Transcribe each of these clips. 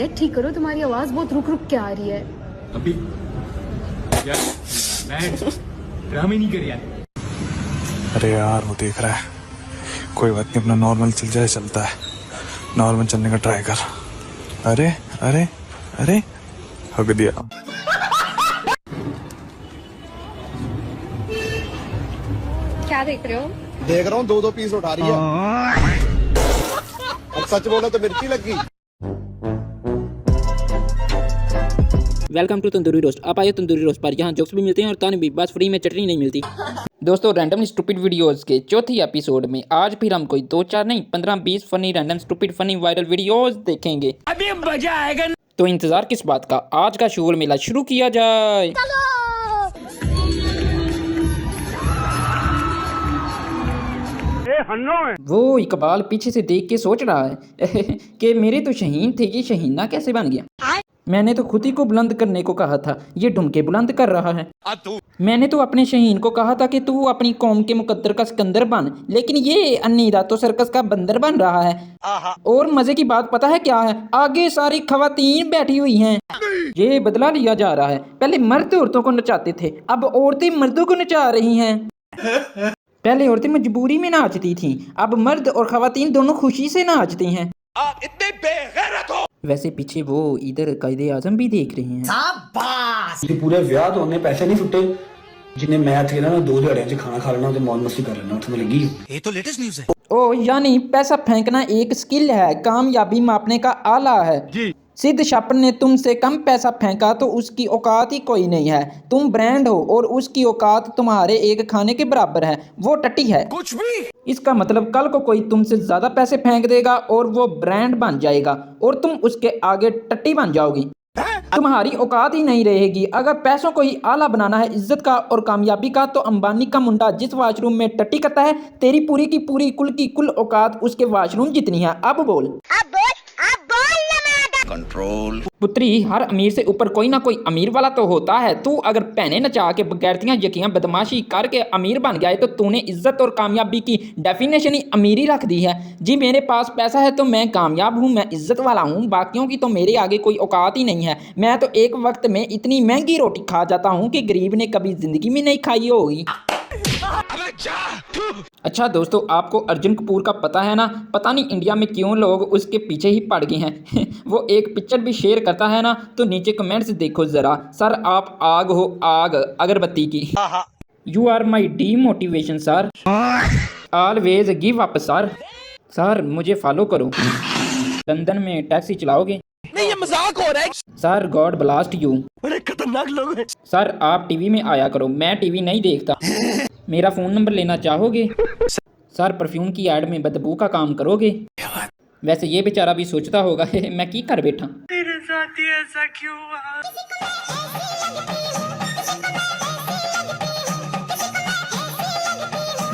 Net ठीक करो, तुम्हारी आवाज बहुत रुक रुक के आ रही है। अभी यार मैं ड्रामे नहीं कर यार। अरे यार वो देख रहा है, कोई बात नहीं, अपना नॉर्मल चल जाए, चलता है। नॉर्मल चलने का ट्राई कर। अरे अरे अरे हक दिया। क्या देख रहे हो? देख रहा हूँ 2-2 पीस उठा रही है। अब सच बोला तो मिर्ची लगी। Welcome to tandoori roast. आप आइए तंदूरी रोस्ट पर, यहाँ जोक्स भी मिलते हैं और ताने भी, बस फ्री में चटनी नहीं मिलती। दोस्तों, रैंडम स्टूपिड वीडियोस के चौथी एपिसोड में आज फिर हम कोई 2-4 नहीं 15-20 funny random stupid funny viral videos देखेंगे। अभी मजा आएगा। तो इंतजार किस बात का, आज का शोर मेला शुरू किया जाए। वो इकबाल पीछे से देख के सोच रहा है कि मेरे तो शहीन थे, ये शहीना कैसे बन गया। मैंने तो खुद ही को बुलंद करने को कहा था, ये ढुमके बुलंद कर रहा है। मैंने तो अपने शहीन को कहा था कि तू अपनी कौम के मुकद्दर का सिकंदर बन, लेकिन ये अन्नीदा तो सर्कस का बंदर बन रहा है। और मजे की बात पता है क्या है, आगे सारी खवातीन बैठी हुई हैं। ये बदला लिया जा रहा है, पहले मर्द औरतों को नचाते थे, अब औरतें मर्दों को नचा रही हैं। पहले औरतें मजबूरी में नाचती थीं, अब मर्द और खवातीन दोनों खुशी से नाचती हैं। आप इतने बेगैरत हो। वैसे पीछे वो इधर कायदे आजम भी देख रहे हैं। शाबाश। पूरे विआह तो उन्हें पैसे नहीं छुट्टे, जिन्हें मैं थे ना 2 दिहाड़ियां च खाना खा लेना, तो मौज मस्ती कर लेना, उसमें लगी। ये तो लेटेस्ट न्यूज़ है। ओ यानी पैसा फेंकना एक स्किल है, कामयाबी मापने का आला है जी। सिद्ध शापर ने तुमसे कम पैसा फेंका तो उसकी औकात ही कोई नहीं है। तुम ब्रांड हो और उसकी औकात तुम्हारे एक खाने के बराबर है, वो टट्टी है। कुछ भी। इसका मतलब कल को कोई तुमसे ज्यादा पैसे फेंक देगा और वो ब्रांड बन जाएगा और तुम उसके आगे टट्टी बन जाओगी। तुम्हारी औकात ही नहीं रहेगी। अगर पैसों को ही आला बनाना है इज्जत का और कामयाबी का, तो अंबानी का मुंडा जिस वॉशरूम में टट्टी करता है, तेरी पूरी की पूरी कुल की कुल औकात उसके वॉशरूम जितनी है। अब बोल कंट्रोल। पुत्री, हर अमीर से ऊपर कोई ना कोई अमीर वाला तो होता है। तू अगर पहने नचा के बगैरतियां यकियां बदमाशी करके अमीर बन गया है, तो तूने इज्जत और कामयाबी की डेफिनेशन ही अमीरी रख दी है। जी मेरे पास पैसा है तो मैं कामयाब हूँ, मैं इज्जत वाला हूँ, बाकियों की तो मेरे आगे कोई औकात ही नहीं है। मैं तो एक वक्त में इतनी महंगी रोटी खा जाता हूँ कि गरीब ने कभी जिंदगी में नहीं खाई होगी। अच्छा दोस्तों, आपको अर्जुन कपूर का पता है ना? पता नहीं इंडिया में क्यों लोग उसके पीछे ही पड़ गए हैं। वो एक पिक्चर भी शेयर करता है ना, तो नीचे कमेंट्स देखो जरा। सर आप आग हो, आग अगरबत्ती की। You are my demotivation sir, always give up sir. Sir मुझे फॉलो करो। लंदन में टैक्सी चलाओगे? नहीं, ये मजाक हो रहा है। Sir god blast you. बड़े खतरनाक लोग हैं। सर आप टीवी में आया करो, मैं टीवी नहीं देखता। मेरा फोन नंबर लेना चाहोगे? सर परफ्यूम की एड में बदबू का काम करोगे? वैसे ये बेचारा भी सोचता होगा मैं की कर बैठा। मेरे साथ ही ऐसा क्यों हुआ?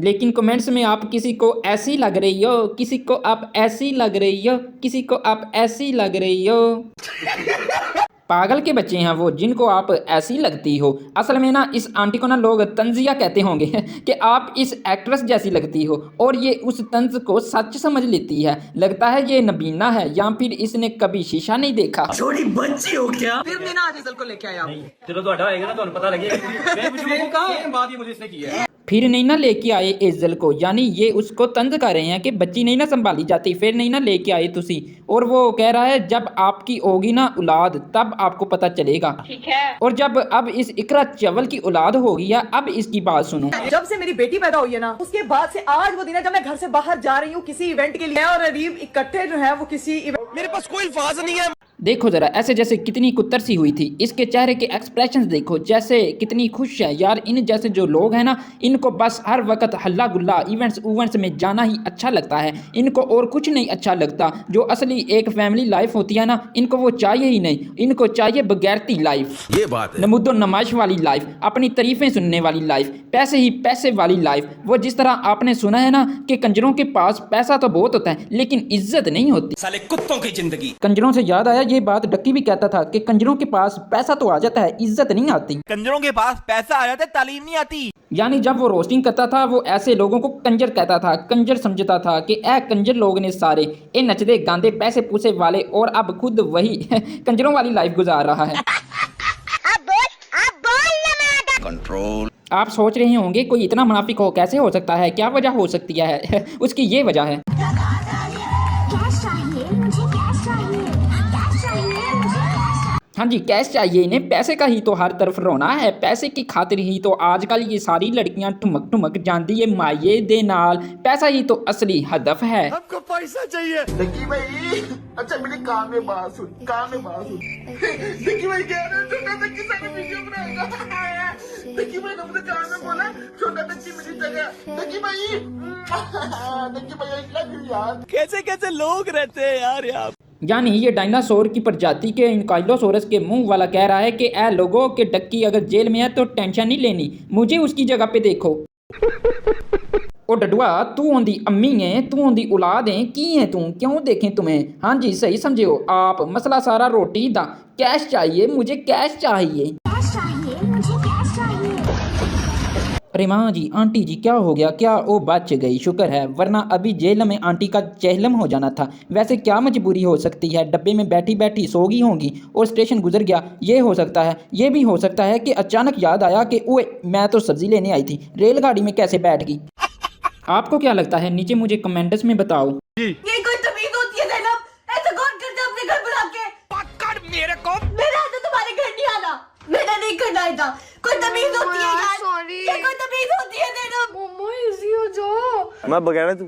लेकिन कमेंट्स में आप किसी को ऐसी लग रही हो, किसी को आप ऐसी लग रही हो, किसी को आप ऐसी लग रही हो। पागल के बच्चे हैं वो जिनको आप ऐसी लगती हो। असल में ना इस आंटी को ना लोग तंजिया कहते होंगे कि आप इस एक्ट्रेस जैसी लगती हो, और ये उस तंज को सच समझ लेती है। लगता है ये नबीना है या फिर इसने कभी शीशा नहीं देखा। छोटी बच्ची हो क्या? फिर मैं ना रिजल्ट को लेके आया हूं। चलो तो हटा आएगा ना, तो पता लगेगा। मैं मुझे कहा ये बात ही मुझे इसने की है। फिर नहीं ना लेके आए एजल को, यानी ये उसको तंज कर रहे हैं कि बच्ची नहीं ना संभाली जाती, फिर नहीं ना लेके आए तुसी। और वो कह रहा है जब आपकी होगी ना औलाद तब आपको पता चलेगा। ठीक है। और जब अब इस इकरा चवल की औलाद होगी या अब इसकी बात सुनो। जब से मेरी बेटी पैदा हुई है ना, उसके बाद से आज वो दिन है जब मैं घर से बाहर जा रही हूँ किसी इवेंट के लिए, और अरीब इकट्ठे जो है वो किसी मेरे पास कोई अल्फाज नहीं है। देखो जरा ऐसे जैसे कितनी कुत्तर सी हुई थी। इसके चेहरे के एक्सप्रेशंस देखो, जैसे कितनी खुश है यार। इन जैसे जो लोग हैं ना, इनको बस हर वक्त हल्ला गुल्ला इवेंट्स में जाना ही अच्छा लगता है। इनको और कुछ नहीं अच्छा लगता। जो असली एक फैमिली लाइफ होती है ना, इनको वो चाहिए ही नहीं। इनको चाहिए बगैरती लाइफ, ये बात है। नमूदो नमाइश वाली लाइफ, अपनी तारीफें सुनने वाली लाइफ, पैसे ही पैसे वाली लाइफ। वो जिस तरह आपने सुना है ना कि कंजरों के पास पैसा तो बहुत होता है लेकिन इज्जत नहीं होती। साले कुत्तों की जिंदगी। कंजरों से याद आया, ये बात डक्की भी कहता था कि कंजरों के पास पैसा तो आ जाता है, इज्जत नहीं आती। कंजरों के पास पैसा आ जाता है, तालीम नहीं आती। यानी जब वो रोस्टिंग करता था वो ऐसे लोगों को कंजर कहता था, कंजर समझता था कि ए कंजर लोग ने सारे ए नचदे गांदे पैसे पूसे वाले, और अब खुद वही कंजरों वाली लाइफ गुजार रहा है। कंट्रोल। आप सोच रहे होंगे कोई इतना मुनाफिक हो कैसे हो सकता है, क्या वजह हो सकती है? उसकी ये वजह है। हाँ जी, कैश चाहिए इन्हें, पैसे का ही तो हर तरफ रोना है, पैसे की खातिर ही तो आजकल ये सारी लड़कियां ठुमक ठुमक जाती है माये दे नाल, पैसा ही तो असली हदफ है। हमको पैसा चाहिए। देखिए भाई, अच्छा मेरे कान में बात सुन, कान में बात सुन। देखिए भाई कह रहे छोटा तक की सारी वीडियो बनाएगा। देखिए भाई अपने कान में बोला छोटा तक की मेरी जगह। देखिए भाई, देखिए भाई I love you यार। कैसे कैसे लोग रहते हैं यार यहाँ। यानी ये डायनासोर की प्रजाति के इनकाइलोसोरस के मुंह वाला कह रहा है कि ए लोगों के डक्की अगर जेल में है तो टेंशन नहीं लेनी, मुझे उसकी जगह पे देखो। ओ डडुआ, तू ओंदी अम्मी है, तू ओंदी औलाद है, की है तू, क्यों देखें तुम्हें? हाँ जी सही समझे हो आप, मसला सारा रोटी दा, कैश चाहिए मुझे, कैश चाहिए। अरे माँ जी, आंटी जी क्या हो गया? क्या ओ बच गई, शुक्र है, वरना अभी जेल में आंटी का चहलम हो जाना था। वैसे क्या मजबूरी हो सकती है, डब्बे में बैठी बैठी सो गई होंगी और स्टेशन गुजर गया, ये हो सकता है। ये भी हो सकता है कि अचानक याद आया कि ओए मैं तो सब्जी लेने आई थी, रेलगाड़ी में कैसे बैठ गई। आपको क्या लगता है, नीचे मुझे कमेंट्स में बताओ। ये कोई तमीज होती है ज़ैनब? ऐसा कौन करता है अपने घर बुला के? पकड़ मेरे को। मेरा तो तुम्हारे घर नहीं आना, मैंने नहीं करना था। कोई तमीज होती है यार? सॉरी, ये कोई तमीज होती है ज़ैनब? मोमो इजी हो जाओ। मैं बगैर तू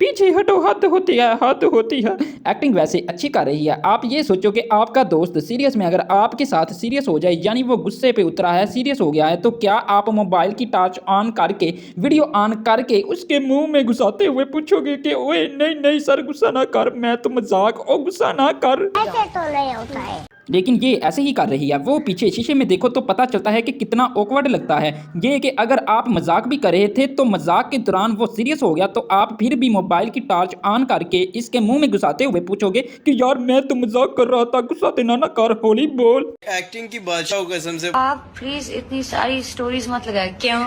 पीछे हटो, हद होती है, हद होती है। एक्टिंग वैसे अच्छी कर रही है। आप ये सोचो कि आपका दोस्त सीरियस में अगर आपके साथ सीरियस हो जाए, यानी वो गुस्से पे उतरा है, सीरियस हो गया है, तो क्या आप मोबाइल की टॉर्च ऑन करके वीडियो ऑन करके उसके मुंह में घुसाते हुए पूछोगे कि ओए नहीं नहीं सर गुस्सा ना कर, मैं तो मजाक, ओ गुस्सा ना कर। ऐसे तो नहीं होता है। लेकिन ये ऐसे ही कर रही है। वो पीछे शीशे में देखो तो पता चलता है कि कितना ऑकवर्ड लगता है ये, कि अगर आप मजाक भी कर रहे थे तो मजाक के दौरान वो सीरियस हो गया तो आप फिर भी मोबाइल की टॉर्च ऑन करके इसके मुंह में घुसाते हुए पूछोगे कि यार मैं तो मजाक कर रहा था, गुस्सा देना ना कर, होली बोल। एक्टिंग की बादशाह कसम से। आप प्लीज इतनी सारी स्टोरीज मत लगाए, क्यों?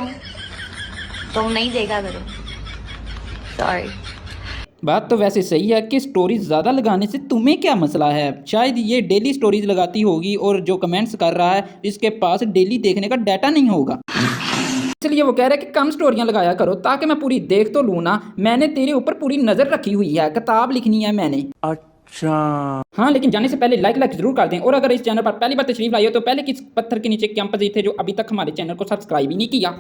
तुम नहीं देखा करो, सॉरी। बात तो वैसे सही है कि स्टोरीज ज़्यादा लगाने से तुम्हें क्या मसला है? शायद ये डेली स्टोरीज लगाती होगी और जो कमेंट्स कर रहा है इसके पास डेली देखने का डाटा नहीं होगा, इसलिए वो कह रहा है कि कम स्टोरियां लगाया करो ताकि मैं पूरी देख तो लूँ ना। मैंने तेरे ऊपर पूरी नज़र रखी हुई है, किताब लिखनी है मैंने। अच्छा हाँ, लेकिन जाने से पहले लाइक जरूर कर दें, और अगर इस चैनल पर पहली बार तशरीफ लाई हो तो पहले किस पत्थर के नीचे कैंपस थे जो अभी तक हमारे चैनल को सब्सक्राइब ही नहीं किया।